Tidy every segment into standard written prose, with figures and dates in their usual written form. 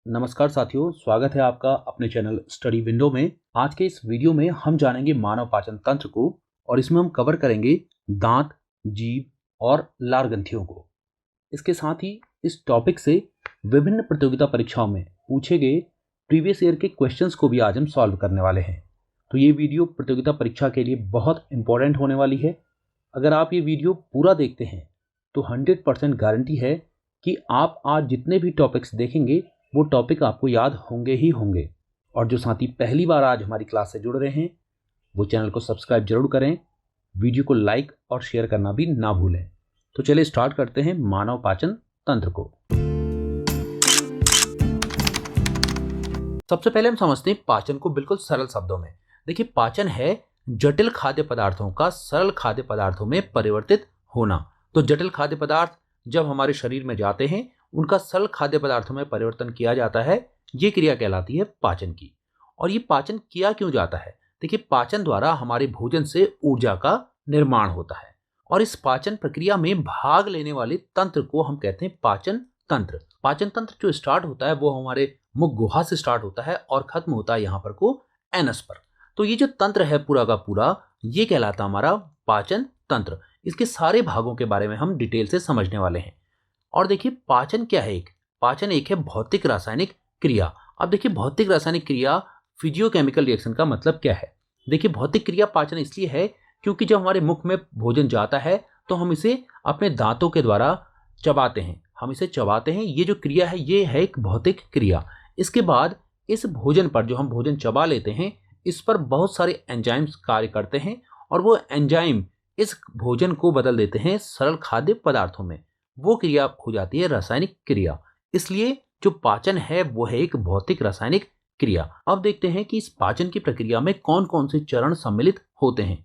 नमस्कार साथियों, स्वागत है आपका अपने चैनल स्टडी विंडो में। आज के इस वीडियो में हम जानेंगे मानव पाचन तंत्र को और इसमें हम कवर करेंगे दांत, जीभ और लार ग्रंथियों को। इसके साथ ही इस टॉपिक से विभिन्न प्रतियोगिता परीक्षाओं में पूछे गए प्रीवियस ईयर के क्वेश्चंस को भी आज हम सॉल्व करने वाले हैं। तो ये वीडियो प्रतियोगिता परीक्षा के लिए बहुत इंपॉर्टेंट होने वाली है। अगर आप ये वीडियो पूरा देखते हैं तो 100% गारंटी है कि आप आज जितने भी टॉपिक्स देखेंगे वो टॉपिक आपको याद होंगे ही होंगे। और जो साथी पहली बार आज हमारी क्लास से जुड़ रहे हैं वो चैनल को सब्सक्राइब जरूर करें, वीडियो को लाइक और शेयर करना भी ना भूलें। तो चलिए स्टार्ट करते हैं मानव पाचन तंत्र को। सबसे पहले हम समझते हैं पाचन को बिल्कुल सरल शब्दों में। देखिए, पाचन है जटिल खाद्य पदार्थों का सरल खाद्य पदार्थों में परिवर्तित होना। तो जटिल खाद्य पदार्थ जब हमारे शरीर में जाते हैं उनका सरल खाद्य पदार्थों में परिवर्तन किया जाता है। ये क्रिया कहलाती है पाचन की। और ये पाचन किया क्यों जाता है? देखिए, पाचन द्वारा हमारे भोजन से ऊर्जा का निर्माण होता है और इस पाचन प्रक्रिया में भाग लेने वाले तंत्र को हम कहते हैं पाचन तंत्र। पाचन तंत्र जो स्टार्ट होता है वो हमारे मुख गुहा से स्टार्ट होता है और खत्म होता है यहाँ पर को एनस पर। तो ये जो तंत्र है पूरा का पूरा ये कहलाता हमारा पाचन तंत्र। इसके सारे भागों के बारे में हम डिटेल से समझने वाले हैं। और देखिए, पाचन क्या है? पाचन एक है भौतिक रासायनिक क्रिया। अब देखिए, भौतिक रासायनिक क्रिया फिजियोकेमिकल रिएक्शन का मतलब क्या है? देखिए, भौतिक क्रिया पाचन इसलिए है क्योंकि जब हमारे मुख में भोजन जाता है तो हम इसे अपने दांतों के द्वारा चबाते हैं। हम इसे चबाते हैं। ये जो क्रिया है ये है एक भौतिक क्रिया। इसके बाद इस भोजन पर जो हम भोजन चबा लेते हैं इस पर बहुत सारे एंजाइम्स कार्य करते हैं और वो एंजाइम इस भोजन को बदल देते हैं सरल खाद्य पदार्थों में। वो क्रिया हो जाती है रासायनिक क्रिया। इसलिए जो पाचन है वो है एक भौतिक रासायनिक क्रिया। अब देखते हैं कि इस पाचन की प्रक्रिया में कौन कौन से चरण सम्मिलित होते हैं।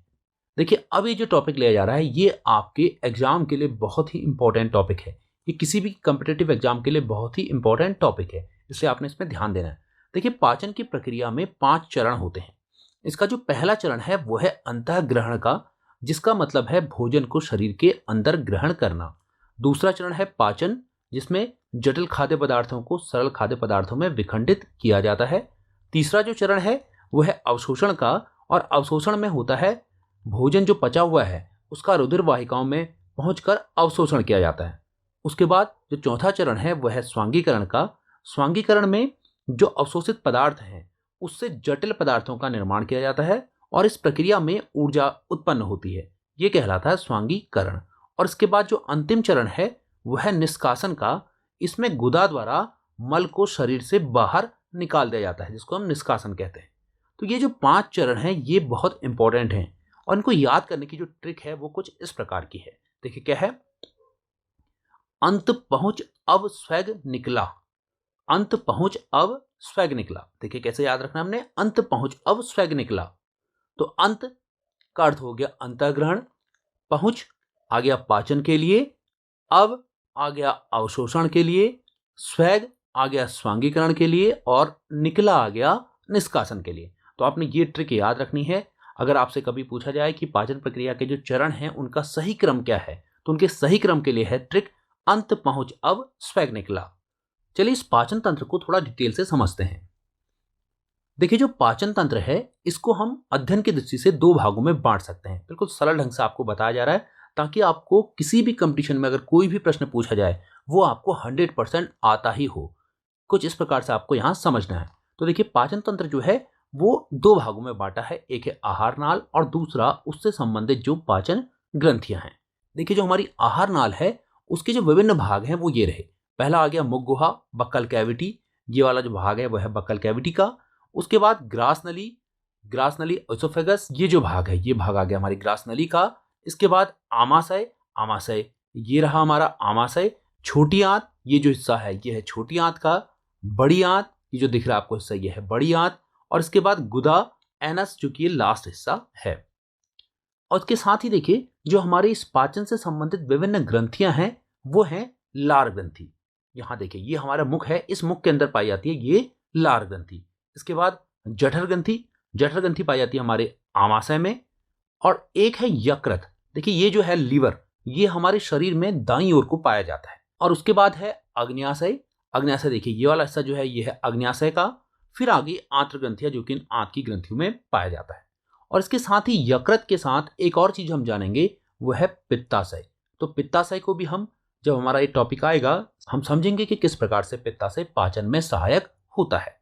देखिए, अब ये जो टॉपिक लिया जा रहा है ये आपके एग्जाम के लिए बहुत ही इंपॉर्टेंट टॉपिक है। ये किसी भी कॉम्पिटिटिव एग्जाम के लिए बहुत ही इंपॉर्टेंट टॉपिक है, इसलिए आपने इसमें ध्यान देना है। देखिए, पाचन की प्रक्रिया में 5 चरण होते हैं। इसका जो पहला चरण है वो है अंतःग्रहण का, जिसका मतलब है भोजन को शरीर के अंदर ग्रहण करना। दूसरा चरण है पाचन, जिसमें जटिल खाद्य पदार्थों को सरल खाद्य पदार्थों में विखंडित किया जाता है। तीसरा जो चरण है वह है अवशोषण का, और अवशोषण में होता है भोजन जो पचा हुआ है उसका रुधिर वाहिकाओं में पहुंचकर अवशोषण किया जाता है। उसके बाद जो चौथा चरण है वह है स्वांगीकरण का। स्वांगीकरण में जो अवशोषित पदार्थ हैं उससे जटिल पदार्थों का निर्माण किया जाता है और इस प्रक्रिया में ऊर्जा उत्पन्न होती है। ये कहलाता है स्वांगीकरण। और इसके बाद जो अंतिम चरण है वह है निष्कासन का। इसमें गुदा द्वारा मल को शरीर से बाहर निकाल दिया जाता है, जिसको हम निष्कासन कहते हैं। तो ये जो 5 चरण हैं ये बहुत इंपॉर्टेंट हैं और इनको याद करने की जो ट्रिक है वो कुछ इस प्रकार की है। देखिए क्या है? अंत पहुंच अब स्वेग निकला। अंत पहुंच अब स्वेग निकला। देखिए कैसे याद रखना हमने, अंत पहुंच अब स्वेग निकला। तो अंत का अर्थ हो गया अंतःग्रहण, पहुंच आ गया पाचन के लिए, अब आ गया अवशोषण के लिए, स्वेग आ गया स्वांगीकरण के लिए और निकला आ गया निष्कासन के लिए। तो आपने ये ट्रिक याद रखनी है। अगर आपसे कभी पूछा जाए कि पाचन प्रक्रिया के जो चरण हैं उनका सही क्रम क्या है तो उनके सही क्रम के लिए है ट्रिक अंत पहुंच अब स्वेग निकला। चलिए इस पाचन तंत्र को थोड़ा डिटेल से समझते हैं। देखिए, जो पाचन तंत्र है इसको हम अध्ययन की दृष्टि से 2 भागों में बांट सकते हैं। बिल्कुल सरल ढंग से आपको बताया जा रहा है ताकि आपको किसी भी कंपटीशन में अगर कोई भी प्रश्न पूछा जाए वो आपको 100% आता ही हो। कुछ इस प्रकार से आपको यहाँ समझना है। तो देखिए, पाचन तंत्र जो है वो 2 भागों में बांटा है। एक है आहार नाल और दूसरा उससे संबंधित जो पाचन ग्रंथियां हैं। देखिए, जो हमारी आहार नाल है उसके जो विभिन्न भाग हैं वो ये रहे। पहला आ गया मुख गुहा, बक्कल कैविटी। ये वाला जो भाग है वह है बक्कल कैविटी का। उसके बाद ग्रास नली, ग्रास नली एसोफेगस, ये जो भाग है ये भाग आ गया हमारी ग्रास नली का। इसके बाद आमाशय, आमाशय ये रहा हमारा आमाशय। छोटी आंत ये जो हिस्सा है ये है छोटी आंत का। बड़ी आंत ये जो दिख रहा है आपको हिस्सा ये है बड़ी आंत। और इसके बाद गुदा, एनस जो कि ये लास्ट हिस्सा है। और इसके साथ ही देखिए, जो हमारे इस पाचन से संबंधित विभिन्न ग्रंथियां हैं वो हैं लार ग्रंथि। यहाँ देखिए, ये हमारा मुख है, इस मुख के अंदर पाई जाती है ये लार ग्रंथि। इसके बाद जठर ग्रंथि, जठर ग्रंथि पाई जाती है हमारे आमाशय में। और एक है यकृत। देखिए, ये जो है लीवर, ये हमारे शरीर में दाईं ओर को पाया जाता है। और उसके बाद है अग्न्याशय, अग्न्याशय देखिए ये वाला हिस्सा जो है ये है अग्न्याशय का, फिर आगे आंत्र ग्रंथियां जो कि आंत की ग्रंथियों में पाया जाता है। और इसके साथ ही यकृत के साथ एक और चीज हम जानेंगे, वो है पित्ताशय। तो पित्ताशय को भी हम, जब हमारा ये टॉपिक आएगा, हम समझेंगे कि किस प्रकार से पित्ताशय पाचन में सहायक होता है।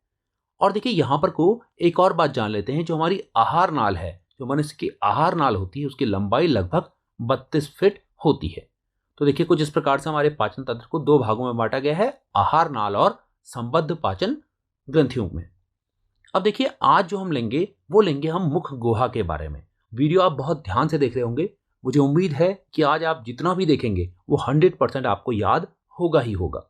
और देखिए यहां पर को एक और बात जान लेते हैं, जो हमारी आहार नाल है, जो मनुष्य की आहार नाल होती है, उसकी लंबाई लगभग 32 फीट होती है। तो देखिए कुछ इस प्रकार से हमारे पाचन तंत्र को दो भागों में बांटा गया है, आहार नाल और संबद्ध पाचन ग्रंथियों में। अब देखिए आज जो हम लेंगे वो लेंगे हम मुख गुहा के बारे में। वीडियो आप बहुत ध्यान से देख रहे होंगे, मुझे उम्मीद है कि आज आप जितना भी देखेंगे वो 100% आपको याद होगा ही होगा।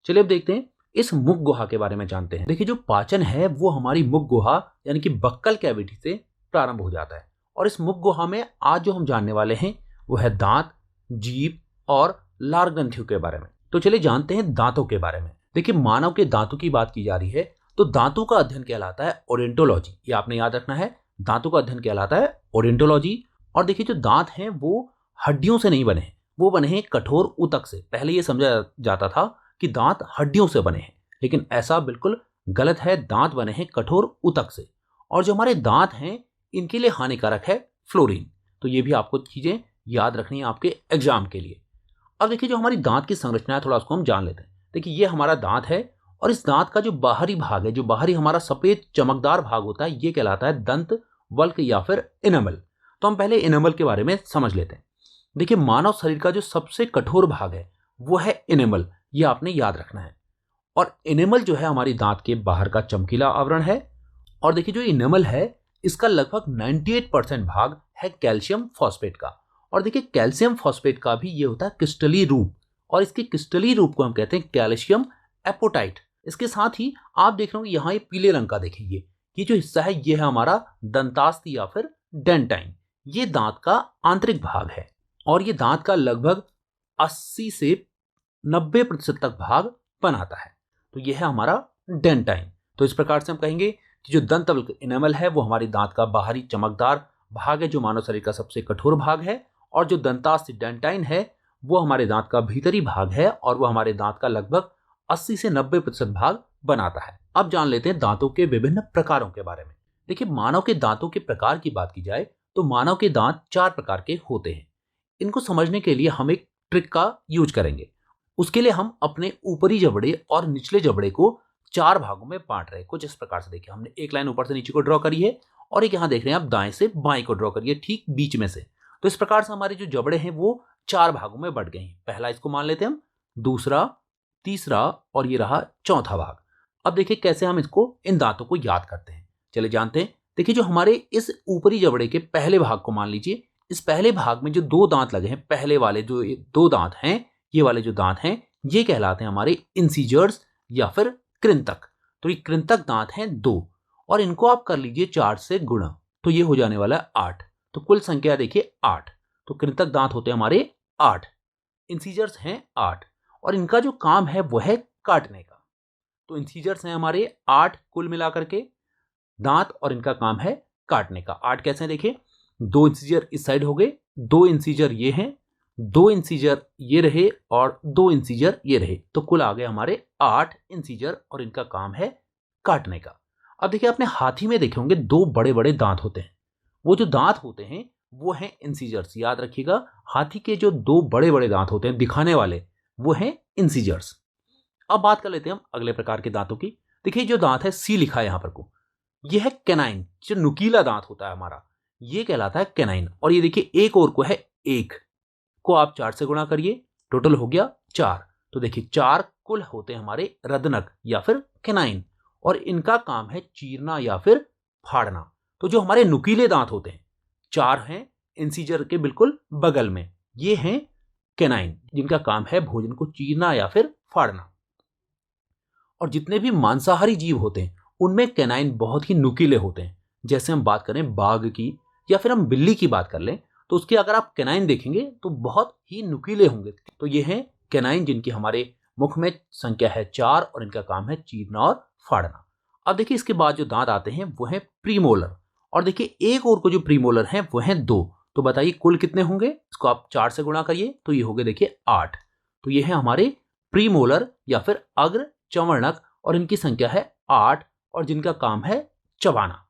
चलिए अब देखते हैं इस मुख गुहा के बारे में जानते हैं। देखिए जो पाचन है वो हमारी मुख गुहा यानी कि बक्कल कैविटी से प्रारंभ हो जाता है। और इस मुख गुहा में आज जो हम जानने वाले हैं वो है दांत, जीभ और लार ग्रंथियों के बारे में। तो चलिए जानते हैं दांतों के बारे में। देखिए मानव के दांतों की बात की जा रही है, तो दांतों का अध्ययन कहलाता है ओडेंटोलॉजी। ये आपने याद रखना है, दांतों का अध्ययन कहलाता है ओडेंटोलॉजी। और देखिए जो दांत हैं वो हड्डियों से नहीं बने हैं, वो बने हैं कठोर ऊतक से। पहले ये समझा जाता था कि दांत हड्डियों से बने हैं, लेकिन ऐसा बिल्कुल गलत है, दांत बने हैं कठोर ऊतक से। और जो हमारे दांत हैं इनके लिए हानिकारक है फ्लोरीन। तो ये भी आपको चीजें याद रखनी है आपके एग्जाम के लिए। अब देखिए जो हमारी दांत की संरचना है थोड़ा उसको हम जान लेते हैं। देखिए ये हमारा दांत है, और इस दांत का जो बाहरी भाग है, जो बाहरी हमारा सफेद चमकदार भाग होता है, ये कहलाता है दंत वल्क या फिर इनेमल। तो हम पहले इनेमल के बारे में समझ लेते हैं। देखिए मानव शरीर का जो सबसे कठोर भाग है वो है इनेमल, ये आपने याद रखना है। और इनेमल जो है हमारी दांत के बाहर का चमकीला आवरण है। और देखिए जो इनेमल है इसका लगभग 98% भाग है कैल्शियम फॉस्फेट का। और देखिए कैल्शियम फॉस्फेट का भी ये होता है क्रिस्टली रूप, और इसके क्रिस्टली रूप को हम कहते हैं कैल्शियम एपोटाइट। इसके साथ ही आप देख रहे हो यहाँ ये पीले रंग का, देखिए ये जो हिस्सा है ये है हमारा दंतास्ति या फिर डेंटाइन। ये दांत का आंतरिक भाग है, और ये दांत का लगभग 80 से 90% तक भाग बनाता है। तो ये है हमारा डेंटाइन। तो इस प्रकार से हम कहेंगे कि जो दंतवल्क इनेमल है वो हमारी दांत का बाहरी चमकदार भाग है, जो मानव शरीर का सबसे कठोर भाग है। और जो दंतास्ति डेंटाइन है वो हमारे दांत का भीतरी भाग है, और वो हमारे दांत का लगभग 80 से 90% भाग बनाता है। अब जान लेते हैं दांतों के विभिन्न प्रकारों के बारे में। देखिए मानव के दांतों के प्रकार की बात की जाए तो मानव के दांत 4 प्रकार के होते हैं। इनको समझने के लिए हम एक ट्रिक का यूज करेंगे। उसके लिए हम अपने ऊपरी जबड़े और निचले जबड़े को 4 भागों में बांट रहे हैं। कुछ इस प्रकार से देखिए, हमने एक लाइन ऊपर से नीचे को ड्रॉ करी है, और एक यहाँ देख रहे हैं आप दाएं से बाएं को ड्रॉ करिए, ठीक बीच में से। तो इस प्रकार से हमारे जो जबड़े हैं वो 4 भागों में बढ़ गए हैं। पहला इसको मान लेते हैं हम, दूसरा, तीसरा, और ये रहा चौथा भाग। अब देखिए कैसे हम इसको, इन दांतों को याद करते हैं। चले जानते हैं। देखिए जो हमारे इस ऊपरी जबड़े के पहले भाग को मान लीजिए, इस पहले भाग में जो 2 दांत लगे हैं, पहले वाले जो 2 दांत हैं, ये वाले जो दांत हैं ये कहलाते हैं हमारे इंसीजर्स या फिर कृंतक। तो ये कृंतक दांत हैं 2, और इनको आप कर लीजिए 4 से गुणा, तो ये हो जाने वाला है 8। तो कुल संख्या देखिए 8। तो कृंतक दांत होते हैं हमारे 8, इंसीजर्स हैं 8, और इनका जो काम है वो है काटने का। तो इंसीजर्स हैं हमारे 8 कुल मिलाकर के दांत, और इनका काम है काटने का। 8 कैसे हैं देखिए, 2 इंसीजर इस साइड हो गए, 2 इंसीजर ये हैं, 2 इंसीजर ये रहे, और 2 इंसीजर ये रहे। तो कुल आ गए हमारे 8 इंसीजर, और इनका काम है काटने का। अब देखिए आपने हाथी में देखे होंगे 2 बड़े बड़े दांत होते हैं। वो जो दांत होते हैं वो हैं इंसीजर्स, याद रखिएगा। हाथी के जो 2 बड़े बड़े दांत होते हैं दिखाने वाले, वो हैं इंसीजर्स। अब बात कर लेते हैं हम अगले प्रकार के दांतों की। देखिए जो दांत है सी लिखा है यहाँ पर को, ये है कैनाइन। जो नुकीला दांत होता है हमारा, ये कहलाता है कैनाइन। और ये देखिए एक और को है 1 को आप 4 से गुणा करिए, टोटल हो गया 4। तो देखिए 4 कुल होते हैं हमारे रदनक या फिर कैनाइन, और इनका काम है चीरना या फिर फाड़ना। तो जो हमारे नुकीले दांत होते हैं 4 हैं इंसीजर के बिल्कुल बगल में, ये हैं कैनाइन, जिनका काम है भोजन को चीरना या फिर फाड़ना। और जितने भी मांसाहारी जीव होते हैं उनमें कैनाइन बहुत ही नुकीले होते हैं। जैसे हम बात करें बाघ की या फिर हम बिल्ली की बात कर लें, तो उसके अगर आप कैनाइन देखेंगे तो बहुत ही नुकीले होंगे। तो ये हैं कैनाइन, जिनकी हमारे मुख में संख्या है 4, और इनका काम है चीरना और फाड़ना। अब देखिए इसके बाद जो दांत आते हैं वो है प्रीमोलर, और देखिए एक और को जो प्रीमोलर है वो है 2। तो बताइए कुल कितने होंगे, इसको आप 4 से गुणा करिए, तो ये हो गए देखिए 8। तो ये है हमारे प्रीमोलर या फिर अग्र चवर्णक और इनकी संख्या है 8 और जिनका काम है चबाना।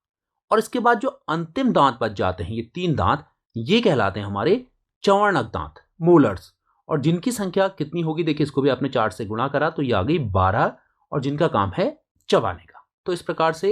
और इसके बाद जो अंतिम दांत बच जाते हैं, ये 3 दांत, ये कहलाते हैं हमारे चवर्णक दांत, मोलर्स। और जिनकी संख्या कितनी होगी, देखिए इसको भी आपने 4 से गुणा करा तो ये आ गई 12 और जिनका काम है चबाने का। तो इस प्रकार से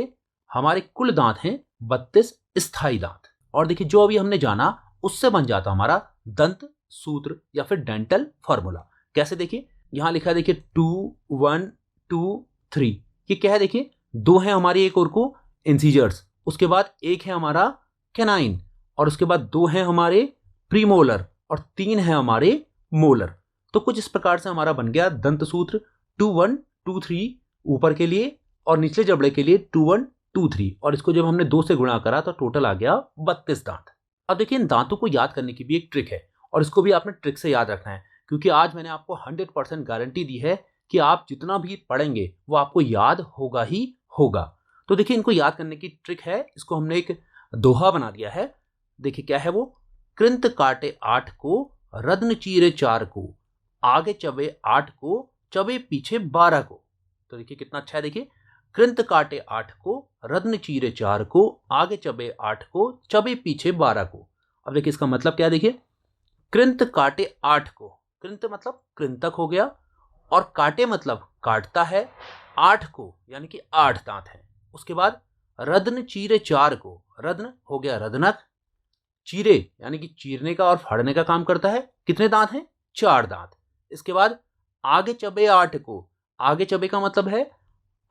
हमारे कुल दांत हैं 32 स्थायी दांत। और देखिए जो अभी हमने जाना उससे बन जाता हमारा दंत सूत्र या फिर डेंटल फॉर्मूला। कैसे, देखिए यहां लिखा है, देखिए 2 1 2 3। ये क्या है, देखिए 2 है हमारी एक और को इंसीजर्स, उसके बाद 1 है हमारा कैनाइन और उसके बाद 2 है हमारे प्रीमोलर और 3 है हमारे मोलर। तो कुछ इस प्रकार से हमारा बन गया दंत सूत्र 2 1 2 3 ऊपर के लिए और निचले जबड़े के लिए 2 1 2 3। और इसको जब हमने 2 से गुणा करा तो टोटल आ गया 32 दांत। अब देखिए इन दांतों को याद करने की भी एक ट्रिक है और इसको भी आपने ट्रिक से याद रखना है, क्योंकि आज मैंने आपको 100% गारंटी दी है कि आप जितना भी पढ़ेंगे वो आपको याद होगा ही होगा। तो देखिए इनको याद करने की ट्रिक है, इसको हमने एक दोहा बना दिया है। देखिए क्या है वो, कृंत काटे 8 को, रत्न चीरे 4 को, आगे चबे 8 को, चबे पीछे 12 को। तो देखिए कितना अच्छा है, देखिए कृंत काटे 8 को, रत्न चीरे 4 को, आगे चबे 8 को, चबे पीछे 12 को। अब देखिए इसका मतलब क्या है, देखिए कृंत काटे 8 को, कृंत मतलब कृंतक हो गया और काटे मतलब काटता है 8 को, यानी कि 8 दांत हैं। उसके बाद रत्न चीरे 4 को, रत्न हो गया रत्नक, चीरे यानी कि चीरने का और फाड़ने का काम करता है, कितने दांत हैं, 4 दांत। इसके बाद आगे चबे 8 को, आगे चबे का मतलब है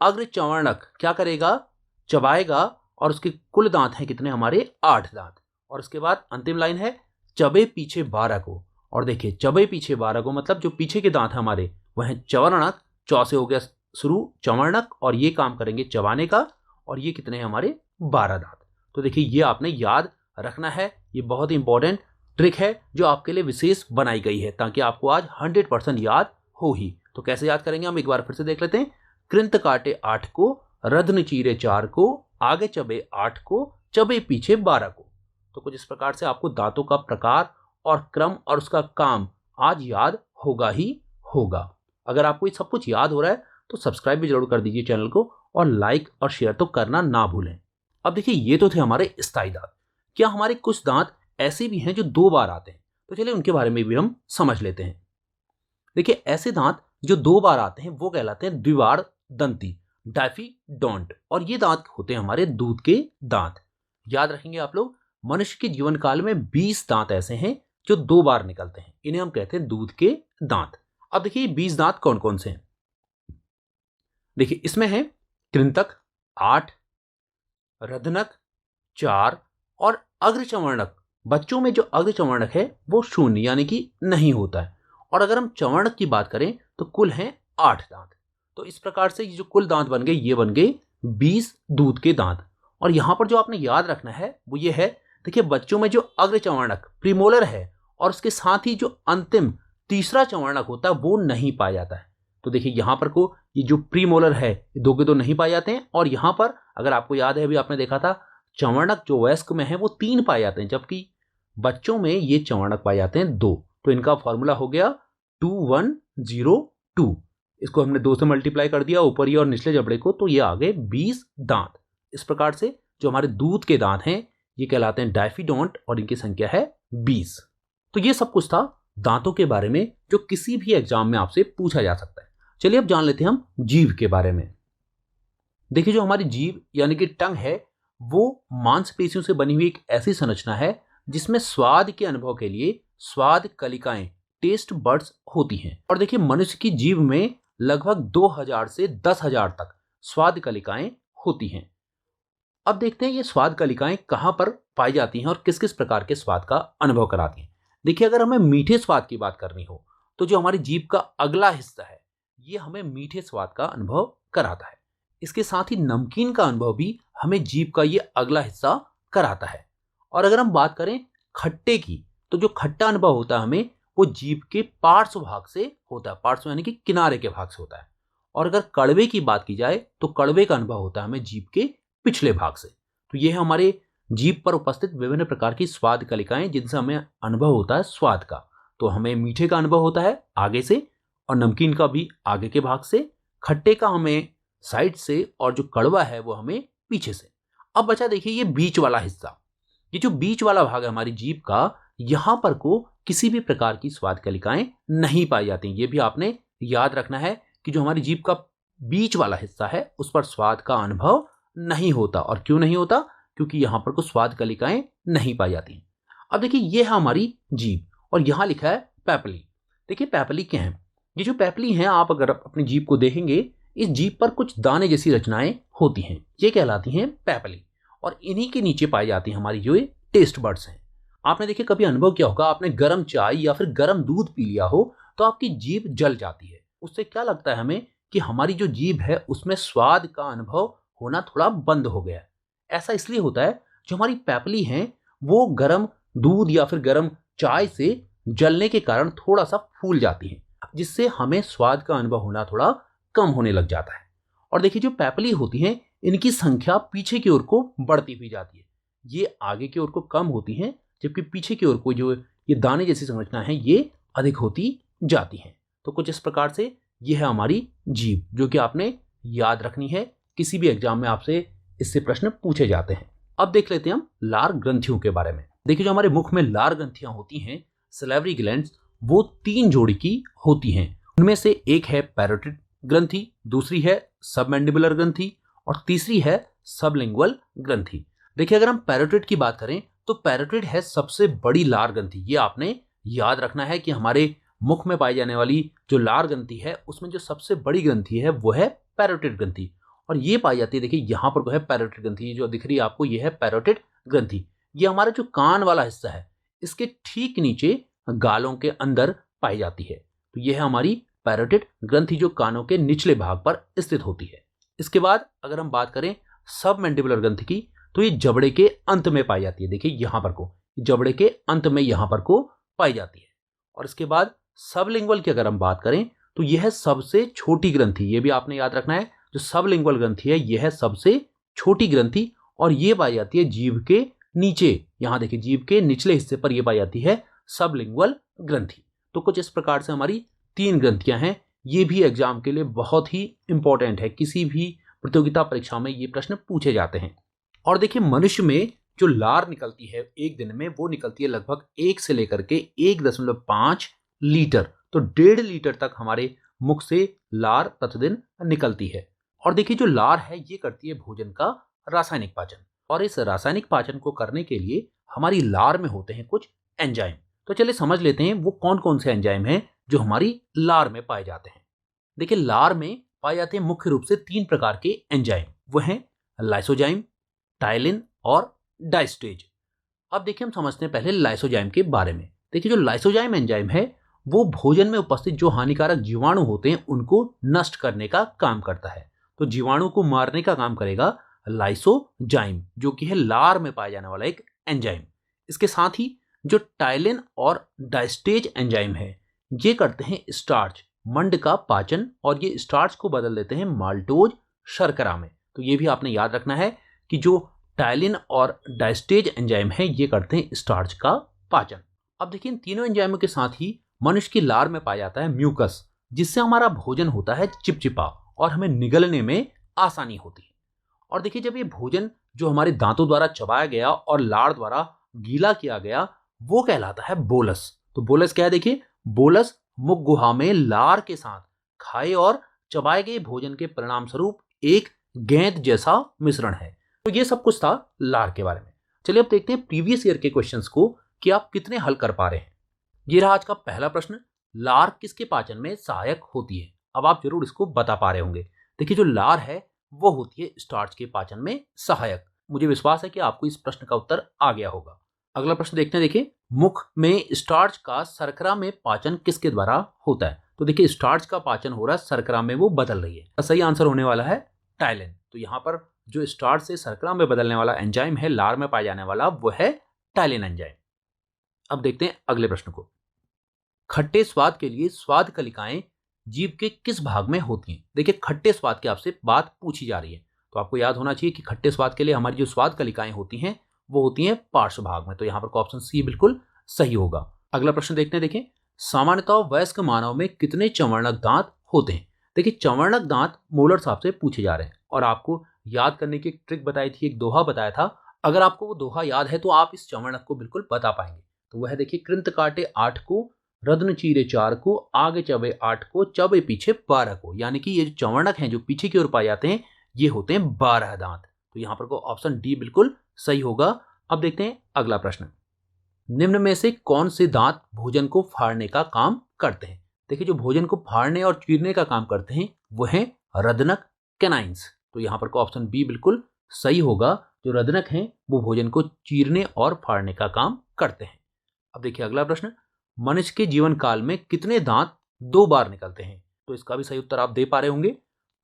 अग्र चवर्णक, क्या करेगा, चबाएगा और उसके कुल दांत हैं कितने हमारे, 8 दांत। और उसके बाद अंतिम लाइन है चबे पीछे 12 को। और देखिए चबे पीछे 12 को मतलब जो पीछे के दांत हमारे वह है चवर्णक, चौ से हो गया शुरू चवर्णक और ये काम करेंगे चबाने का और ये कितने हैं हमारे 12 दांत। तो देखिए ये आपने याद रखना है, ये बहुत ही इंपॉर्टेंट ट्रिक है जो आपके लिए विशेष बनाई गई है ताकि आपको आज 100% याद हो ही। तो कैसे याद करेंगे हम एक बार फिर से देख लेते हैं। कृंत काटे 8 को, रत्न चीरे 4 को, आगे चबे 8 को, चबे पीछे 12 को। तो कुछ इस प्रकार से आपको दांतों का प्रकार और क्रम और उसका काम आज याद होगा ही होगा। अगर आपको ये सब कुछ याद हो रहा है तो सब्सक्राइब भी जरूर कर दीजिए चैनल को और लाइक और शेयर तो करना ना भूलें। अब देखिए ये तो थे हमारे स्थायी दांत। क्या हमारे कुछ दांत ऐसे भी हैं जो 2 बार आते हैं, तो चलिए उनके बारे में भी हम समझ लेते हैं। देखिए ऐसे दांत जो 2 बार आते हैं वो कहलाते हैं द्विबार दंती, डाइफीडोंट। और ये दांत होते हैं हमारे दूध के दांत। याद रखेंगे आप लोग, मनुष्य के जीवन काल में 20 दांत ऐसे हैं जो 2 बार निकलते हैं, इन्हें हम कहते हैं दूध के दांत। अब देखिए 20 दांत कौन कौन से हैं। देखिए इसमें है कृंतक 8, रत्नक 4 और अग्रचवर्णक। बच्चों में जो अग्रचवर्णक है वो 0 यानी कि नहीं होता है। और अगर हम चवर्णक की बात करें तो कुल हैं 8 दांत। तो इस प्रकार से ये जो कुल दांत बन गए ये बन गए 20 दूध के दांत। और यहां पर जो आपने याद रखना है वो ये है, देखिए बच्चों में जो अग्रचवर्णक प्रीमोलर है और उसके साथ ही जो अंतिम तीसरा चवर्णक होता है वो नहीं पाया जाता है। तो देखिए यहां पर को ये जो प्रीमोलर है ये 2 के 2 नहीं पाए जाते हैं। और यहां पर अगर आपको याद है अभी आपने देखा था चवर्णक जो वयस्क में है वो 3 पाए जाते हैं, जबकि बच्चों में ये चवर्णक पाए जाते हैं 2। तो इनका फॉर्मूला हो गया 2102। इसको हमने 2 से मल्टीप्लाई कर दिया ऊपरी और निचले जबड़े को, तो ये आ गए 20 दांत। इस प्रकार से जो हमारे दूध के दांत हैं ये कहलाते हैं डाइफीडोंट और इनकी संख्या है 20। तो ये सब कुछ था दांतों के बारे में जो किसी भी एग्जाम में आपसे पूछा जा सकता है। चलिए अब जान लेते हैं हम जीभ के बारे में। देखिए जो हमारी जीभ यानी कि टंग है वो मांसपेशियों से बनी हुई एक ऐसी संरचना है जिसमें स्वाद के अनुभव के लिए स्वाद कलिकाएं, टेस्ट बड्स होती हैं। और देखिए मनुष्य की जीभ में लगभग 2000 से 10,000 तक स्वाद कलिकाएं होती हैं। अब देखते हैं ये स्वाद कलिकाएं कहां पर पाई जाती हैं और किस किस प्रकार के स्वाद का अनुभव कराती हैं। देखिए अगर हमें मीठे स्वाद की बात करनी हो तो जो हमारी जीभ का अगला हिस्सा है ये हमें मीठे स्वाद का अनुभव कराता है। इसके साथ ही नमकीन का अनुभव भी हमें जीभ का ये अगला हिस्सा कराता है। और अगर हम बात करें खट्टे की तो जो खट्टा अनुभव होता है हमें वो जीभ के पार्श्व भाग से होता है, पार्श्व यानी कि किनारे के भाग से होता है। और अगर कड़वे की बात की जाए तो कड़वे का अनुभव होता है हमें जीभ के पिछले भाग से। तो ये है हमारे जीभ पर उपस्थित विभिन्न प्रकार की स्वाद कलिकाएं जिनसे हमें अनुभव होता है स्वाद का। तो हमें मीठे का अनुभव होता है आगे से और नमकीन का भी आगे के भाग से, खट्टे का हमें साइड से और जो कड़वा है वो हमें पीछे से। अब बचा देखिए ये बीच वाला हिस्सा, ये जो बीच वाला भाग है हमारी जीभ का, यहां पर को किसी भी प्रकार की स्वाद कलिकाएं नहीं पाई जाती। ये भी आपने याद रखना है कि जो हमारी जीभ का बीच वाला हिस्सा है उस पर स्वाद का अनुभव नहीं होता। और क्यों नहीं होता? क्योंकि यहां पर को स्वाद कलिकाएं नहीं पाई जाती। अब देखिए ये है हमारी जीभ और यहां लिखा है पैपली। देखिए पैपली क्या है? ये जो पैपली है, आप अगर अपनी जीभ को देखेंगे, इस जीभ पर कुछ दाने जैसी रचनाएं होती हैं, ये कहलाती हैं पैपली। और इन्हीं के नीचे पाई जाती है हमारी जो ये टेस्ट बड्स हैं। आपने देखिए कभी अनुभव किया होगा, आपने गर्म चाय या फिर गर्म दूध पी लिया हो तो आपकी जीभ जल जाती है। उससे क्या लगता है हमें कि हमारी जो जीभ है उसमें स्वाद का अनुभव होना थोड़ा बंद हो गया है। ऐसा इसलिए होता है, जो हमारी पैपली है वो गर्म दूध या फिर गर्म चाय से जलने के कारण थोड़ा सा फूल जाती है, जिससे हमें स्वाद का अनुभव होना थोड़ा कम होने लग जाता है। और देखिए जो पैपली होती हैं इनकी संख्या पीछे की ओर को बढ़ती हुई जाती है। ये आगे की ओर को कम होती हैं, जबकि पीछे की ओर को जो ये दाने जैसी संरचना है ये अधिक होती जाती हैं। तो कुछ इस प्रकार से ये है हमारी जीभ, जो कि आपने याद रखनी है। किसी भी एग्जाम में आपसे इससे प्रश्न पूछे जाते हैं। अब देख लेते हैं हम लार ग्रंथियों के बारे में। देखिए जो हमारे मुख में लार ग्रंथियां होती हैं, सलेवरी ग्लैंड्स, वो 3 जोड़ी की होती हैं। उनमें से एक है पैरोटिड ग्रंथि, दूसरी है सबमैंडिबुलर ग्रंथि और तीसरी है सबलिंगुअल ग्रंथि। देखिए अगर हम पैरोटिड की बात करें तो पैरोटिड है सबसे बड़ी लार ग्रंथि। ये आपने याद रखना है कि हमारे मुख में पाई जाने वाली जो लार ग्रंथि है उसमें जो सबसे बड़ी ग्रंथि है वो है पैरोटिड ग्रंथि। और ये पाई जाती है, देखिए यहाँ पर जो है पैरोटिड ग्रंथि जो दिख रही है आपको, ये है पैरोटिड ग्रंथि। ये हमारा जो कान वाला हिस्सा है इसके ठीक नीचे गालों के अंदर पाई जाती है। तो ये है हमारी पैरोटिड ग्रंथि जो कानों के निचले भाग पर स्थित होती है। इसके बाद अगर हम बात करें सबमैंडिबुलर ग्रंथि की, तो ये जबड़े के अंत में पाई जाती है। देखिए यहाँ पर को जबड़े के अंत में यहाँ पर को पाई जाती है। और इसके बाद सबलिंगुअल की अगर हम बात करें तो यह है सबसे छोटी ग्रंथि। ये भी आपने याद रखना है, जो सबलिंगुअल ग्रंथि है यह है सबसे छोटी ग्रंथि और ये पाई जाती है जीभ के नीचे। यहां देखिए जीभ के निचले हिस्से पर यह पाई जाती है सबलिंगुअल ग्रंथि। तो कुछ इस प्रकार से हमारी 3 ग्रंथियां हैं। ये भी एग्जाम के लिए बहुत ही इंपॉर्टेंट है, किसी भी प्रतियोगिता परीक्षा में ये प्रश्न पूछे जाते हैं। और देखिए मनुष्य में जो लार निकलती है एक दिन में, वो निकलती है लगभग 1 से लेकर के 1.5 लीटर। तो 1.5 लीटर तक हमारे मुख से लार प्रतिदिन निकलती है। और देखिए जो लार है ये करती है भोजन का रासायनिक पाचन, और इस रासायनिक पाचन को करने के लिए हमारी लार में होते हैं कुछ एंजाइम। तो चलिए समझ लेते हैं वो कौन कौन से एंजाइम हैं जो हमारी लार में पाए जाते हैं। देखिए लार में पाए जाते हैं मुख्य रूप से 3 प्रकार के एंजाइम, वो हैं लाइसोजाइम, टाइलिन और डाइस्टेज। अब देखिए हम समझते हैं पहले लाइसोजाइम के बारे में। देखिए जो लाइसोजाइम एंजाइम है वो भोजन में उपस्थित जो हानिकारक जीवाणु होते हैं उनको नष्ट करने का काम करता है। तो जीवाणु को मारने का काम करेगा लाइसोजाइम, जो कि है लार में पाया जाने वाला एक एंजाइम। इसके साथ ही जो टाइलिन और डाइस्टेज एंजाइम है ये करते हैं स्टार्च, मंड का पाचन, और ये स्टार्च को बदल देते हैं माल्टोज शर्करा में। तो ये भी आपने याद रखना है कि जो टाइलिन और डाइस्टेज एंजाइम है ये करते हैं स्टार्च का पाचन। अब देखिए इन तीनों एंजाइमों के साथ ही मनुष्य की लार में पाया जाता है म्यूकस, जिससे हमारा भोजन होता है चिपचिपा और हमें निगलने में आसानी होती है। और देखिए जब ये भोजन जो हमारे दांतों द्वारा चबाया गया और लार द्वारा गीला किया गया वो कहलाता है बोलस। तो बोलस क्या है? देखिए बोलस मुख गुहा में लार के साथ खाए और चबाए गए भोजन के परिणाम स्वरूप एक गेंद जैसा मिश्रण है। तो ये सब कुछ था लार के बारे में। चलिए अब देखते हैं प्रीवियस ईयर के क्वेश्चंस को कि आप कितने हल कर पा रहे हैं। ये रहा आज का पहला प्रश्न, लार किसके पाचन में सहायक होती है? अब आप जरूर इसको बता पा रहे होंगे। देखिए जो लार है वो होती है स्टार्च के पाचन में सहायक। मुझे विश्वास है कि आपको इस प्रश्न का उत्तर आ गया होगा। अगला प्रश्न देखते हैं। देखिए मुख में स्टार्च का शर्करा में पाचन किसके द्वारा होता है? तो देखिए स्टार्च का पाचन हो रहा है शर्करा में, वो बदल रही है। सही आंसर होने वाला है टाइलिन। तो यहाँ पर जो स्टार्च से शर्करा में बदलने वाला एंजाइम है लार में पाया जाने वाला, वो है टाइलिन एंजाइम। अब देखते हैं अगले प्रश्न को। खट्टे स्वाद के लिए स्वाद कलिकाएं जीभ के किस भाग में होती हैं? देखिए खट्टे स्वाद की आपसे बात पूछी जा रही है, तो आपको याद होना चाहिए कि खट्टे स्वाद के लिए हमारी जो स्वाद कलिकाएं होती हैं वो होती हैं पार्श्व भाग में। तो यहाँ पर ऑप्शन सी बिल्कुल सही होगा। अगला प्रश्न देखते हैं। देखिए सामान्यतः वयस्क मानव में कितने चंवर्णक दांत होते हैं? देखिए चवर्णक दांत मोलर सांप से पूछे जा रहे हैं और आपको याद करने की एक ट्रिक बताई थी, एक दोहा बताया था। अगर आपको वो दोहा याद है तो आप इस चवर्णक को बिल्कुल बता पाएंगे। तो वह देखिए, कृंत काटे 8 को, रत्न चीरे 4 को, आगे चबे 8 को, चबे पीछे 12 को। यानी कि ये जो चवर्णक हैं जो पीछे की ओर पाए जाते हैं ये होते हैं 12 दांत। तो यहाँ पर को ऑप्शन डी बिल्कुल सही होगा। अब देखते हैं अगला प्रश्न। निम्न में से कौन से दांत भोजन को फाड़ने का काम करते हैं? देखिए जो भोजन को फाड़ने और चीरने का काम करते हैं वो है रदनक, कैनाइंस। तो यहाँ पर को ऑप्शन बी बिल्कुल सही होगा। जो रदनक हैं वो भोजन को चीरने और फाड़ने का काम करते हैं। अब देखिए अगला प्रश्न। मनुष्य के जीवन काल में कितने दांत 2 बार निकलते हैं? तो इसका भी सही उत्तर आप दे पा रहे होंगे।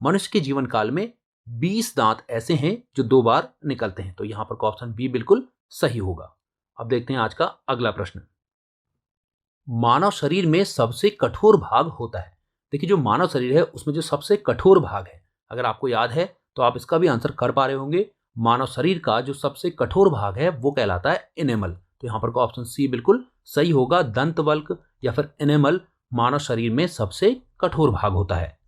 मनुष्य के जीवन काल में 20 दांत ऐसे हैं जो 2 बार निकलते हैं। तो यहाँ पर को ऑप्शन बी बिल्कुल सही होगा। अब देखते हैं आज का अगला प्रश्न। मानव शरीर में सबसे कठोर भाग होता है। देखिए जो मानव शरीर है उसमें जो सबसे कठोर भाग है, अगर आपको याद है तो आप इसका भी आंसर कर पा रहे होंगे। मानव शरीर का जो सबसे कठोर भाग है वो कहलाता है एनेमल। तो यहाँ पर को ऑप्शन सी बिल्कुल सही होगा। दंतवल्क या फिर एनेमल मानव शरीर में सबसे कठोर भाग होता है।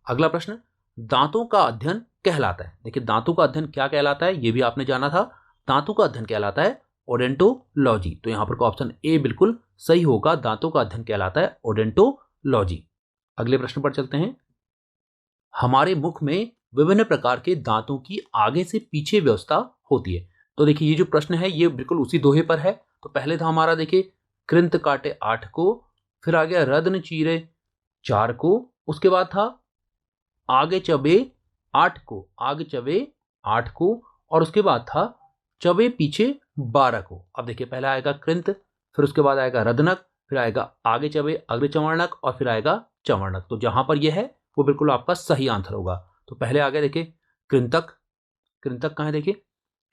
अगला प्रश्न। दांतों का अध्ययन कहलाता है। देखिए दांतों का अध्ययन क्या कहलाता है ये भी आपने जाना था। दांतों का अध्ययन कहलाता है ओडेंटोलॉजी। तो यहाँ पर को ऑप्शन ए बिल्कुल सही होगा। दांतों का अध्ययन कहलाता है ओडेंटोलॉजी। अगले प्रश्न पर चलते हैं। हमारे मुख में विभिन्न प्रकार के दांतों की आगे से पीछे व्यवस्था होती है। तो देखिए ये जो प्रश्न है ये बिल्कुल उसी दोहे पर है। तो पहले था हमारा देखिए कृंत काटे 8 को, फिर आ गया रत्न चीरे 4 को, उसके बाद था आगे चबे 8 को, आगे चबे 8 को, और उसके बाद था चबे पीछे 12 को। अब देखिए पहला आएगा कृंत, फिर उसके बाद आएगा रदनक, फिर आएगा आगे चबे अग्र चवर्णक, और फिर आएगा चवर्णक। तो जहां पर यह है वो बिल्कुल आपका सही आंसर होगा। तो पहले आ गया देखिए कृंतक। कृंतक कहाँ है? देखिए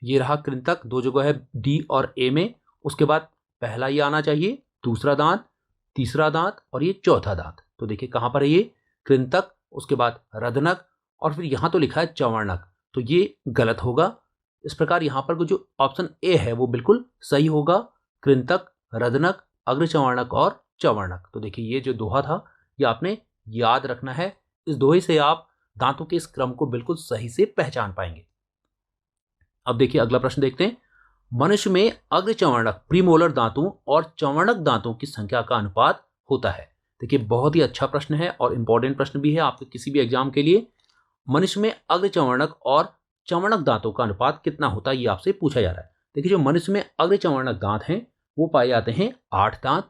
ये रहा कृंतक, 2 जगह है डी और ए में। उसके बाद पहला ये आना चाहिए, दूसरा दांत, तीसरा दांत और ये चौथा दांत। तो देखिए कहां पर है ये कृंतक, उसके बाद रदनक, और फिर यहां तो लिखा है चवर्णक। तो ये गलत होगा। इस प्रकार यहां पर जो ऑप्शन ए है वो बिल्कुल सही होगा। कृंतक, रदनक, अग्रचवर्णक और चवर्णक। तो देखिए ये जो दोहा था ये आपने याद रखना है। इस दोहे से आप दांतों के इस क्रम को बिल्कुल सही से पहचान पाएंगे। अब देखिए अगला प्रश्न देखते हैं। मनुष्य में अग्रचवर्णक प्रीमोलर दांतों और चवर्णक दांतों की संख्या का अनुपात होता है। देखिए बहुत ही अच्छा प्रश्न है और इंपॉर्टेंट प्रश्न भी है आपके किसी भी एग्जाम के लिए। मनुष्य में अग्रचवर्णक और चवर्णक दांतों का अनुपात कितना होता है ये आपसे पूछा जा रहा है। देखिए जो मनुष्य में अग्रचवर्णक दांत हैं वो पाए जाते हैं 8 दांत,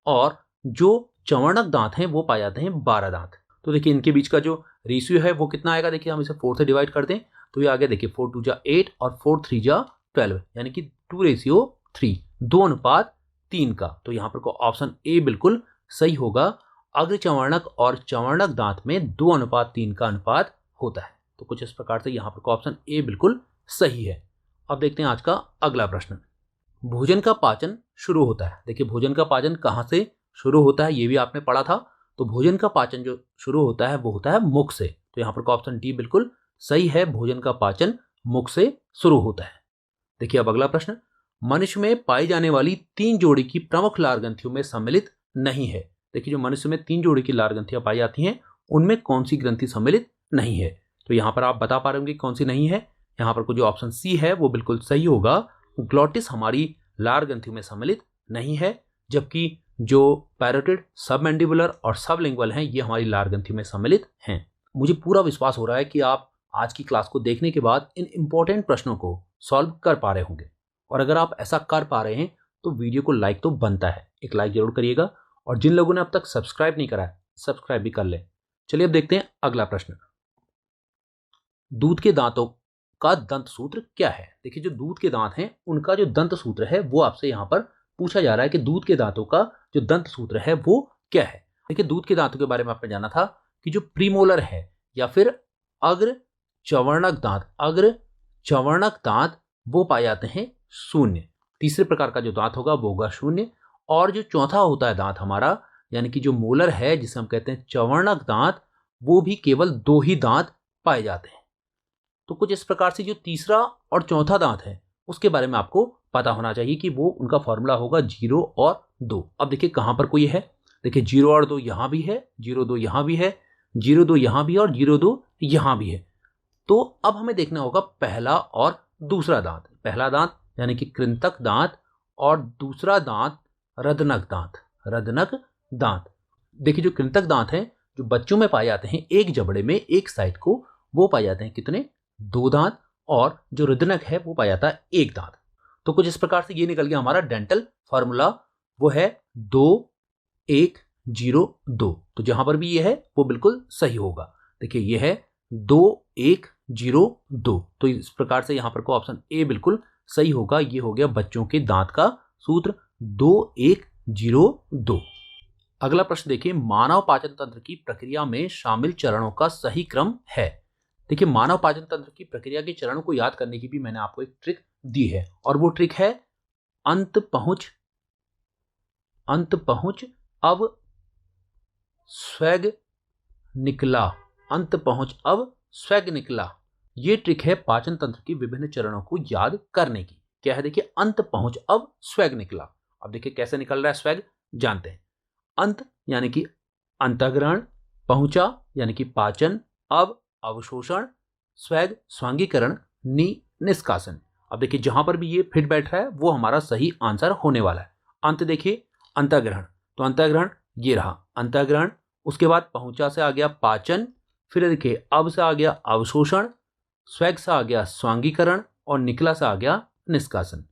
और जो चवर्णक दांत हैं वो पाए जाते हैं 12 दांत। तो देखिए इनके बीच का जो रेशियो है वो कितना आएगा? देखिए हम इसे 4 से डिवाइड कर दें तो ये आ गया देखिए 4 2 जा 8 और 4 3 जा 12, यानी कि 2:3, 2:3 का। तो यहाँ पर को ऑप्शन ए बिल्कुल सही होगा। अग्रचवर्णक और चवर्णक दांत में 2:3 का अनुपात होता है। तो कुछ इस प्रकार से यहाँ पर को ऑप्शन ए बिल्कुल सही है। अब देखते हैं आज का अगला प्रश्न। भोजन का पाचन शुरू होता है। देखिए भोजन का पाचन कहाँ से शुरू होता है ये भी आपने पढ़ा था। तो भोजन का पाचन जो शुरू होता है वो होता है मुख से। तो यहाँ पर को ऑप्शन डी बिल्कुल सही है। भोजन का पाचन मुख से शुरू होता है। देखिए अब अगला प्रश्न। मनुष्य में पाई जाने वाली 3 जोड़ी की प्रमुख लार ग्रंथियों में सम्मिलित नहीं है। देखिए जो मनुष्य में 3 जोड़ी की लार ग्रंथियां पाई जाती हैं उनमें कौन सी ग्रंथि सम्मिलित नहीं है? तो यहाँ पर आप बता पा रहे होंगे कौन सी नहीं है। यहाँ पर जो ऑप्शन सी है वो बिल्कुल सही होगा। ग्लोटिस हमारी लार ग्रंथियों में सम्मिलित नहीं है, जबकि जो पैरोटिड, सबमैंडिबुलर और सबलिंगुअल हैं ये हमारी लार ग्रंथि में सम्मिलित हैं। मुझे पूरा विश्वास हो रहा है कि आप आज की क्लास को देखने के बाद इन इंपॉर्टेंट प्रश्नों को सॉल्व कर पा रहे होंगे। और अगर आप ऐसा कर पा रहे हैं तो वीडियो को लाइक तो बनता है, एक लाइक जरूर करिएगा। और जिन लोगों ने अब तक सब्सक्राइब नहीं करा है सब्सक्राइब भी कर लें। चलिए अब देखते हैं अगला प्रश्न। दूध के दांतों का दंत सूत्र क्या है? देखिए जो दूध के दांत हैं उनका जो दंत सूत्र है वो आपसे यहाँ पर पूछा जा रहा है कि दूध के दांतों का जो दंत सूत्र है वो क्या है। देखिए दूध के दांतों के बारे में आपने जाना था कि जो प्रीमोलर है या फिर अग्र चवर्णक दांत, अग्र चवर्णक दांत वो पाए जाते हैं 0। तीसरे प्रकार का जो दांत होगा वो होगा 0। और जो चौथा होता है दांत हमारा, यानी कि जो मोलर है जिसे हम कहते हैं चवर्णक दांत, वो भी केवल 2 ही दांत पाए जाते हैं। तो कुछ इस प्रकार से जो तीसरा और चौथा दांत है उसके बारे में आपको पता होना चाहिए कि वो उनका फॉर्मूला होगा 0 और 2। अब देखिए कहां पर कोई है, देखिए 0 और 2 यहां भी है, 0 2 यहां भी है, 0,2 यहाँ भी है और 0,2 यहाँ भी है। तो अब हमें देखना होगा पहला और दूसरा दांत। पहला दांत यानी कि कृंतक दांत और दूसरा दांत रदनक दांत। रदनक दांत, देखिए जो कृंतक दांत हैं जो बच्चों में पाए जाते हैं एक जबड़े में एक साइड को, वो पाए जाते हैं कितने, 2 दांत, और जो रदनक है वो पाया जाता है 1 दांत। तो कुछ इस प्रकार से ये निकल गया हमारा डेंटल फॉर्मूला, वो है 2 1 0 2। तो जहां पर भी ये है वो बिल्कुल सही होगा। देखिए ये है 2 1 0 2, तो इस प्रकार से यहां पर को ऑप्शन ए बिल्कुल सही होगा। ये हो गया बच्चों के दांत का सूत्र 2 1 0 2। अगला प्रश्न देखिए, मानव पाचन तंत्र की प्रक्रिया में शामिल चरणों का सही क्रम है। देखिए मानव पाचन तंत्र की प्रक्रिया के चरणों को याद करने की भी मैंने आपको एक ट्रिक दी है, और वो ट्रिक है अंत पहुंच अब स्वैग निकला। अंत पहुंच अब स्वैग निकला, ये ट्रिक है पाचन तंत्र की विभिन्न चरणों को याद करने की। क्या है, देखिए अंत पहुंच अब स्वैग निकला। अब देखिए कैसे निकल रहा है स्वैग, जानते हैं। अंत यानी कि अंतःग्रहण, पहुंचा यानी कि पाचन, अब अवशोषण, स्वैग स्वांगीकरण, निष्कासन। अब देखिए जहां पर भी ये फिट बैठ रहा है वो हमारा सही आंसर होने वाला है। अंत देखिए अंतःग्रहण, तो अंतःग्रहण ये रहा अंतःग्रहण, उसके बाद पहुंचा से आ गया पाचन, फिर देखिए अब से आ गया अवशोषण, स्वैग से आ गया स्वांगीकरण, और निकला से आ गया निष्कासन।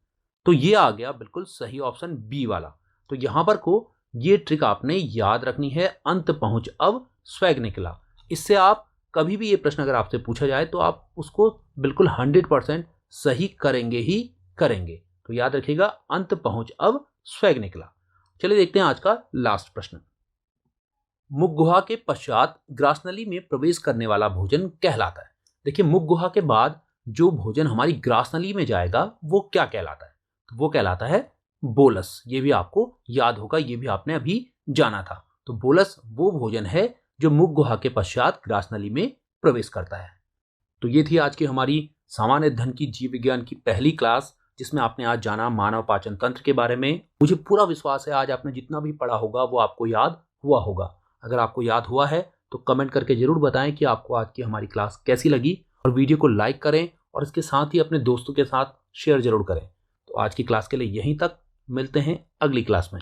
तो ये आ गया बिल्कुल सही ऑप्शन बी वाला। तो यहां पर को ये ट्रिक आपने याद रखनी है, अंत पहुंच अब स्वैग निकला। इससे आप कभी भी ये प्रश्न अगर आपसे पूछा जाए तो आप उसको बिल्कुल 100% सही करेंगे ही करेंगे। तो याद रखिएगा अंत पहुंच अब स्वैग निकला। चलिए देखते हैं आज का लास्ट प्रश्न। मुख गुहा के पश्चात ग्रासनली में प्रवेश करने वाला भोजन कहलाता है। देखिए मुख गुहा के बाद जो भोजन हमारी ग्रासनली में जाएगा वो क्या कहलाता है, तो वो कहलाता है बोलस। ये भी आपको याद होगा, ये भी आपने अभी जाना था। तो बोलस वो भोजन है जो मुख गुहा के पश्चात ग्रासनली में प्रवेश करता है। तो ये थी आज की हमारी सामान्य अध्ययन की जीव विज्ञान की पहली क्लास, जिसमें आपने आज जाना मानव पाचन तंत्र के बारे में। मुझे पूरा विश्वास है आज आपने जितना भी पढ़ा होगा वो आपको याद हुआ होगा। अगर आपको याद हुआ है तो कमेंट करके जरूर बताएं कि आपको आज की हमारी क्लास कैसी लगी, और वीडियो को लाइक करें और इसके साथ ही अपने दोस्तों के साथ शेयर जरूर करें। तो आज की क्लास के लिए यहीं तक, मिलते हैं अगली क्लास में।